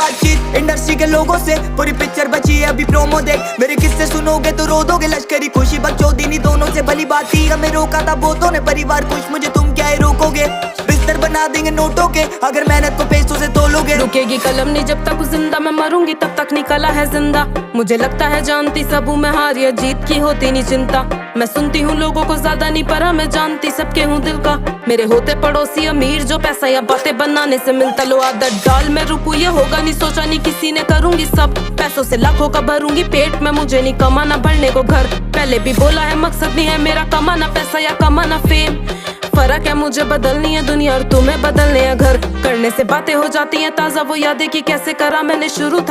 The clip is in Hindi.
बातचीत इंडस्ट्री के लोगों से, पूरी पिक्चर बची है अभी प्रोमो देख। मेरे किस्से सुनोगे तो रो दोगे, लश्करी खुशी बकचोदी दोनों से भली बात थी। हमें रोका था बहुतों ने, परिवार खुश मुझे तुम क्या ही रोकोगे। बिस्तर बना देंगे नोटों के अगर मेहनत को पैसों से तोलोगे। रुकेगी कलम नहीं जब तक जिंदा, मैं मरूंगी तब तक नहीं कला है जिंदा। मुझे लगता है जानती सब हूँ मैं, हार या जीत की होती नहीं चिंता। मैं सुनती हूँ लोगों को ज्यादा नहीं परा, मैं जानती सबके हूँ दिल का। मेरे होते पड़ोसी अमीर जो पैसा या बातें बनाने से मिलता, लो आदत डाल मैं रुकू ये होगा नहीं सोचा नहीं किसी ने, करूंगी सब पैसों से लाखों का भरूंगी पेट में। मुझे नहीं कमाना भरने को घर, पहले भी बोला है मकसद नहीं है मेरा कमाना पैसा या कमाना फेम। फर्क है मुझे बदलनी है दुनिया और तुम्हें बदलने हैं घर। करने से बातें हो जाती हैं ताजा वो यादें की कैसे करा मैंने शुरू था